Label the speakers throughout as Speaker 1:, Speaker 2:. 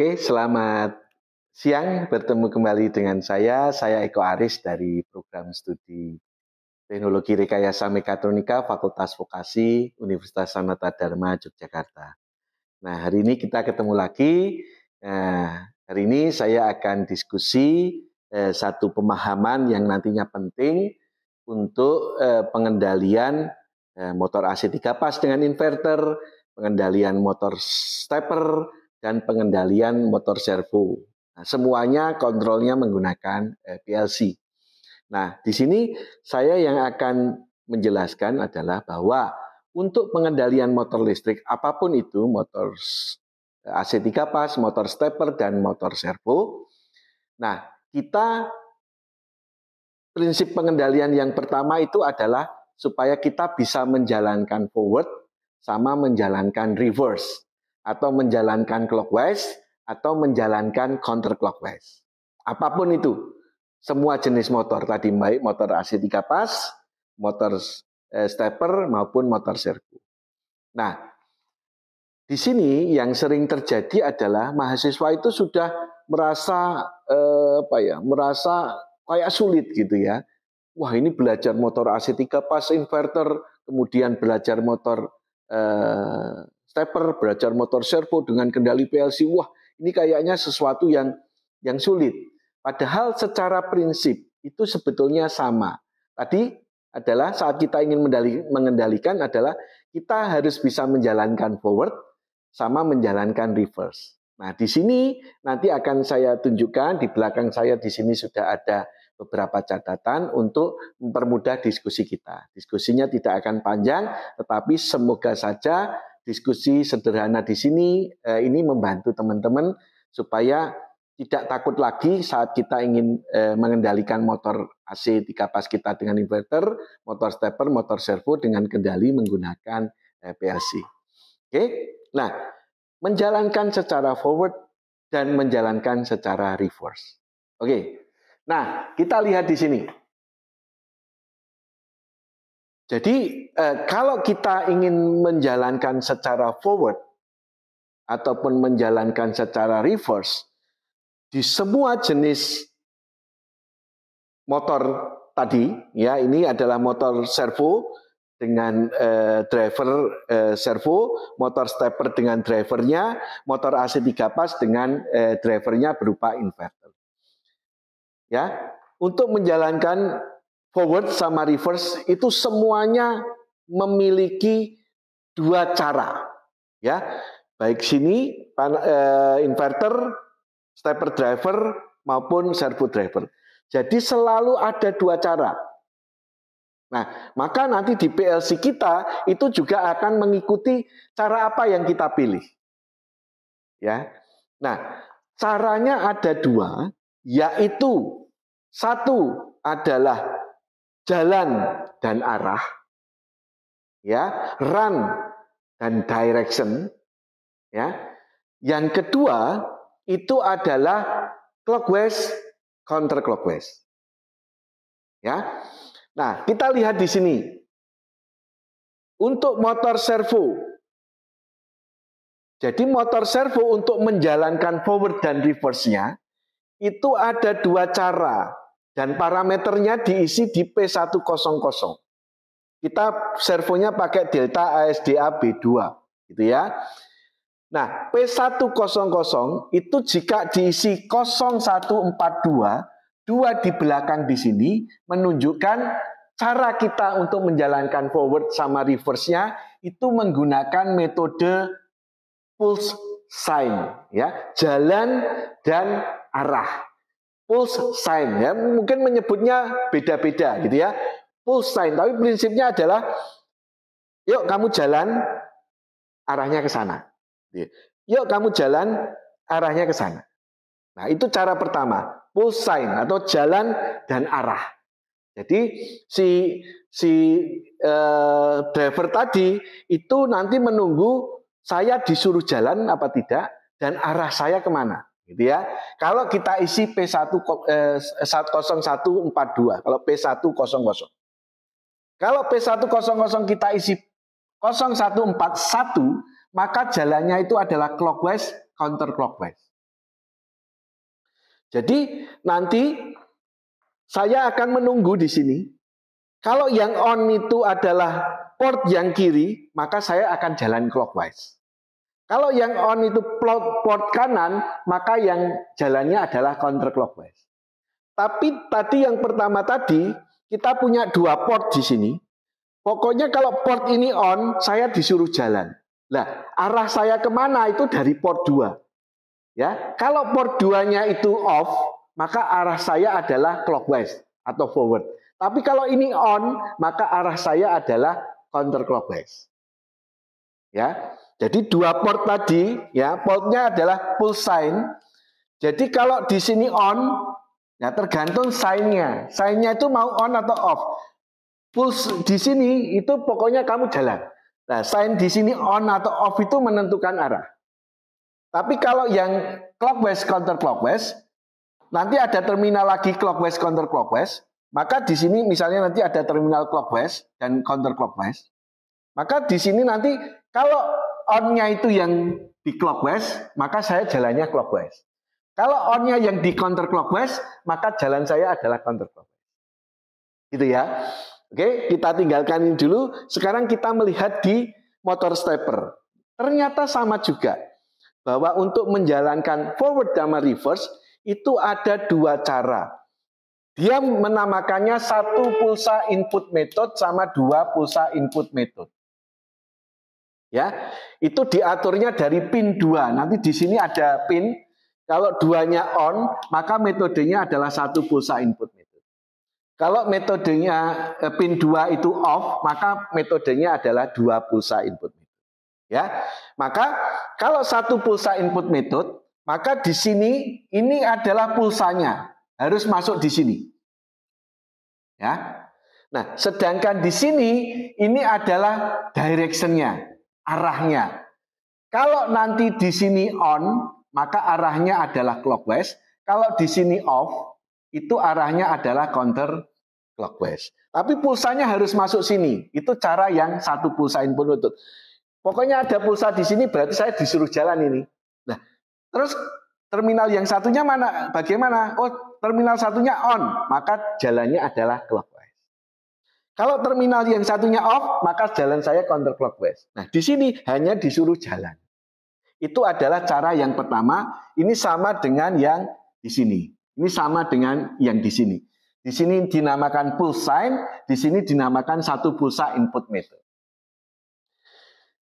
Speaker 1: Oke, selamat siang. Bertemu kembali dengan saya Eko Aris dari program studi Teknologi Rekayasa Mekatronika Fakultas Vokasi Universitas Sanata Dharma Yogyakarta. Nah, hari ini kita ketemu lagi. Hari ini saya akan diskusi satu pemahaman yang nantinya penting untuk pengendalian motor AC 3 pas dengan inverter, pengendalian motor stepper, dan pengendalian motor servo. Nah, semuanya kontrolnya menggunakan PLC. Nah, di sini saya yang akan menjelaskan adalah bahwa untuk pengendalian motor listrik apapun itu, motor AC 3 pas, motor stepper, dan motor servo. Nah, prinsip pengendalian yang pertama itu adalah supaya kita bisa menjalankan forward sama menjalankan reverse, atau menjalankan clockwise atau menjalankan counterclockwise. Apapun itu, semua jenis motor tadi, baik motor AC 3 pas, motor stepper maupun motor servo. Nah, di sini yang sering terjadi adalah mahasiswa itu sudah merasa merasa kayak sulit gitu ya. Wah, ini belajar motor AC 3 pas inverter, kemudian belajar motor stepper, belajar motor servo dengan kendali PLC. Wah, ini kayaknya sesuatu yang sulit. Padahal secara prinsip itu sebetulnya sama. Tadi adalah saat kita ingin mengendalikan adalah kita harus bisa menjalankan forward sama menjalankan reverse. Nah, di sini nanti akan saya tunjukkan, di belakang saya di sini sudah ada beberapa catatan untuk mempermudah diskusi kita. Diskusinya tidak akan panjang, tetapi semoga saja diskusi sederhana di sini ini membantu teman-teman supaya tidak takut lagi saat kita ingin mengendalikan motor AC 3 pas kita dengan inverter, motor stepper, motor servo dengan kendali menggunakan PLC. Oke, nah menjalankan secara forward dan menjalankan secara reverse. Oke. Nah, kita lihat di sini. Jadi, kalau kita ingin menjalankan secara forward ataupun menjalankan secara reverse, di semua jenis motor tadi, ya ini adalah motor servo dengan driver servo, motor stepper dengan drivernya, motor AC 3 pas dengan drivernya berupa inverter. Ya, untuk menjalankan forward sama reverse itu semuanya memiliki dua cara. Ya, baik sini inverter, stepper driver maupun servo driver. Jadi selalu ada dua cara. Nah, maka nanti di PLC kita itu juga akan mengikuti cara apa yang kita pilih. Ya. Nah, caranya ada dua, yaitu satu adalah jalan dan arah, ya, run dan direction, ya. Yang kedua itu adalah clockwise, counterclockwise, ya. Nah, kita lihat di sini untuk motor servo. Jadi motor servo untuk menjalankan forward dan reverse-nya itu ada dua cara. Dan parameternya diisi di P100. Kita servonya pakai delta ASDA B2 gitu ya. Nah, P100 itu jika diisi 0142, dua di belakang di sini menunjukkan cara kita untuk menjalankan forward sama reverse-nya itu menggunakan metode pulse sign, ya, jalan dan arah. Pulse sign, ya, mungkin menyebutnya beda-beda gitu ya. Pulse sign, tapi prinsipnya adalah yuk kamu jalan arahnya ke sana. Yuk kamu jalan arahnya ke sana. Nah, itu cara pertama, pulse sign atau jalan dan arah. Jadi si driver tadi itu nanti menunggu saya disuruh jalan apa tidak dan arah saya kemana. Gitu ya. Kalau kita isi P0142, kalau P100. Kalau P100 kita isi 0141, maka jalannya itu adalah clockwise, counterclockwise. Jadi nanti saya akan menunggu di sini. Kalau yang on itu adalah port yang kiri, maka saya akan jalan clockwise. Kalau yang on itu port kanan, maka yang jalannya adalah counterclockwise. Tapi tadi yang pertama tadi, kita punya 2 port di sini. Pokoknya kalau port ini on, saya disuruh jalan. Nah, arah saya kemana itu dari port 2. Ya, kalau port 2-nya itu off, maka arah saya adalah clockwise atau forward. Tapi kalau ini on, maka arah saya adalah counterclockwise. Ya, jadi 2 port tadi, ya, portnya adalah pulse sign. Jadi kalau di sini on, ya tergantung sign-nya. Sign-nya itu mau on atau off. Pulse di sini itu pokoknya kamu jalan. Nah, sign di sini on atau off itu menentukan arah. Tapi kalau yang clockwise counterclockwise, nanti ada terminal lagi clockwise counterclockwise. Maka di sini misalnya nanti ada terminal clockwise dan counterclockwise. Maka di sini nanti kalau on-nya itu yang di clockwise, maka saya jalannya clockwise. Kalau on-nya yang di counterclockwise, maka jalan saya adalah counterclockwise. Gitu ya. Oke, kita tinggalkan ini dulu. Sekarang kita melihat di motor stepper. Ternyata sama juga. Bahwa untuk menjalankan forward sama reverse, itu ada 2 cara. Dia menamakannya 1 pulsa input method sama 2 pulsa input method. Ya, itu diaturnya dari pin 2. Nanti di sini ada pin. Kalau 2-nya on, maka metodenya adalah 1 pulsa input method. Kalau metodenya pin 2 itu off, maka metodenya adalah 2 pulsa input method. Ya, maka kalau 1 pulsa input method, maka di sini ini adalah pulsanya. Harus masuk di sini. Ya. Nah, sedangkan di sini ini adalah direction-nya, arahnya. Kalau nanti di sini on, maka arahnya adalah clockwise. Kalau di sini off, itu arahnya adalah counterclockwise. Tapi pulsanya harus masuk sini. Itu cara yang 1 pulsa input method. Pokoknya ada pulsa di sini berarti saya disuruh jalan ini. Nah, terus terminal yang satunya mana? Bagaimana? Oh, terminal satunya on, maka jalannya adalah clockwise. Kalau terminal yang satunya off, maka jalan saya counterclockwise. Nah, di sini hanya disuruh jalan. Itu adalah cara yang pertama. Ini sama dengan yang di sini. Ini sama dengan yang di sini. Di sini dinamakan pulse sign, di sini dinamakan 1 pulsa input method.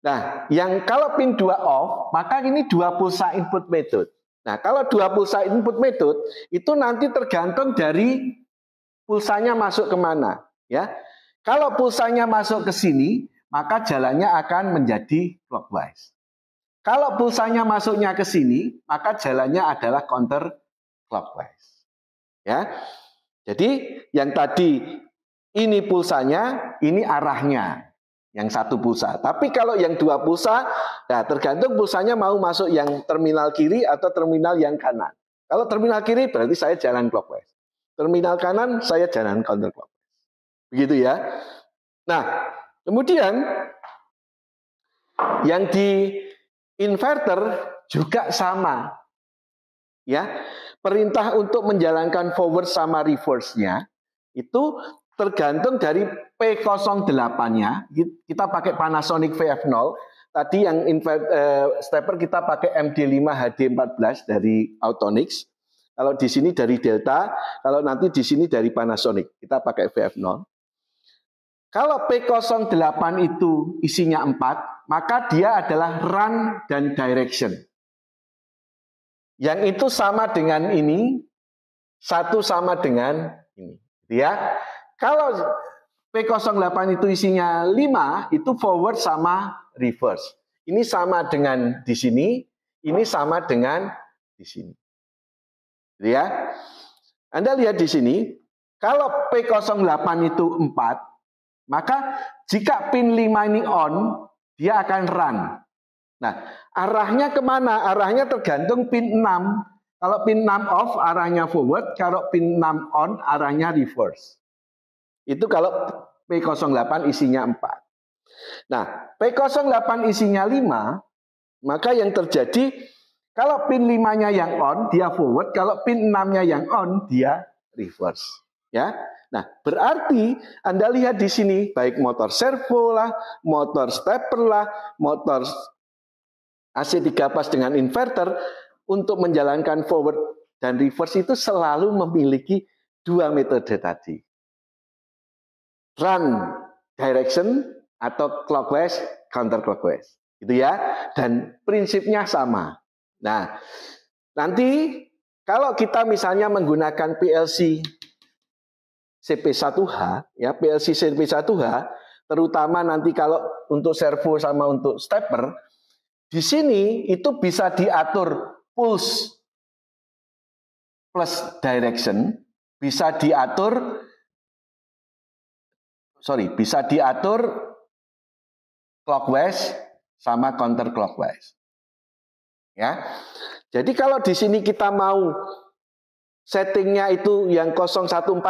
Speaker 1: Nah, yang kalau pin 2 off, maka ini 2 pulsa input method. Nah, kalau 2 pulsa input method, itu nanti tergantung dari pulsanya masuk kemana. Ya. Kalau pulsanya masuk ke sini, maka jalannya akan menjadi clockwise. Kalau pulsanya masuknya ke sini, maka jalannya adalah counterclockwise. Ya. Jadi, yang tadi ini pulsanya, ini arahnya. Yang 1 pulsa. Tapi kalau yang 2 pulsa, nah tergantung pulsanya mau masuk yang terminal kiri atau terminal yang kanan. Kalau terminal kiri berarti saya jalan clockwise. Terminal kanan saya jalan counterclockwise. Begitu ya. Nah, kemudian yang di inverter juga sama. Ya. Perintah untuk menjalankan forward sama reverse-nya itu tergantung dari P08-nya. Kita pakai Panasonic VF0. Tadi yang stepper kita pakai MD5 HD14 dari Autonix. Kalau di sini dari Delta, kalau nanti di sini dari Panasonic. Kita pakai VF0. Kalau P08 itu isinya 4, maka dia adalah run dan direction. Yang itu sama dengan ini, 1 sama dengan ini. Ya. Kalau P08 itu isinya 5, itu forward sama reverse. Ini sama dengan di sini, ini sama dengan di sini. Ya. Anda lihat di sini, kalau P08 itu 4, maka jika pin 5 ini on, dia akan run. Nah, arahnya kemana? Arahnya tergantung pin 6. Kalau pin 6 off, arahnya forward. Kalau pin 6 on, arahnya reverse. Itu kalau P08 isinya 4. Nah, P08 isinya 5, maka yang terjadi Kalau pin 5-nya yang on, dia forward. Kalau pin 6-nya yang on, dia reverse. Ya. Nah, berarti Anda lihat di sini, baik motor servo lah, motor stepper lah, motor AC 3 pas dengan inverter, untuk menjalankan forward dan reverse itu selalu memiliki dua metode tadi. Run direction atau clockwise, counterclockwise. Gitu ya. Dan prinsipnya sama. Nah, nanti kalau kita misalnya menggunakan PLC CP1H, ya PLC CP1H, terutama nanti kalau untuk servo sama untuk stepper, di sini itu bisa diatur pulse plus direction, bisa diatur clockwise sama counterclockwise. Ya. Jadi kalau di sini kita mau settingnya itu yang 0142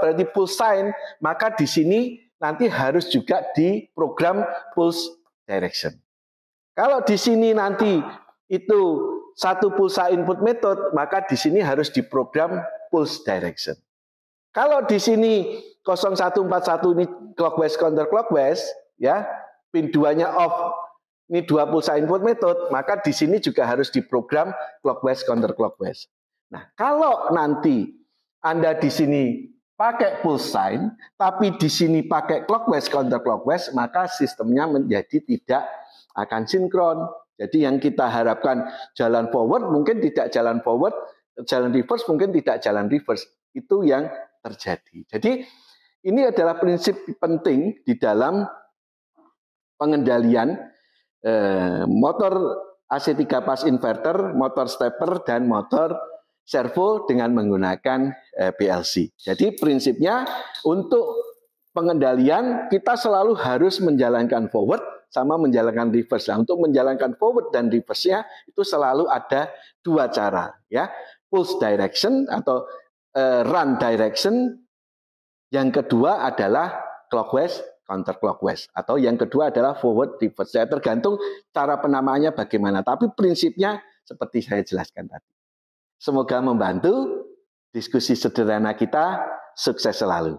Speaker 1: berarti pulse sign, maka di sini nanti harus juga diprogram pulse direction. Kalau di sini nanti itu satu pulsa input method, maka di sini harus diprogram pulse direction. Kalau di sini 0141 ini clockwise counterclockwise, ya, pin 2-nya off, ini dua pulsa input method, maka di sini juga harus diprogram clockwise counterclockwise. Nah, kalau nanti Anda di sini pakai pulse sign, tapi di sini pakai clockwise counterclockwise, maka sistemnya menjadi tidak akan sinkron. Jadi yang kita harapkan jalan forward mungkin tidak jalan forward, jalan reverse mungkin tidak jalan reverse. Itu yang terjadi. Jadi ini adalah prinsip penting di dalam pengendalian motor AC 3 pas inverter, motor stepper, dan motor servo dengan menggunakan PLC. Jadi prinsipnya untuk pengendalian kita selalu harus menjalankan forward sama menjalankan reverse. Nah, untuk menjalankan forward dan reverse-nya itu selalu ada dua cara, ya. Pulse direction atau run direction. Yang kedua adalah clockwise counterclockwise, atau yang kedua adalah forward reverse. Ya, tergantung cara penamaannya bagaimana, tapi prinsipnya seperti saya jelaskan tadi. Semoga membantu diskusi sederhana kita. Sukses selalu.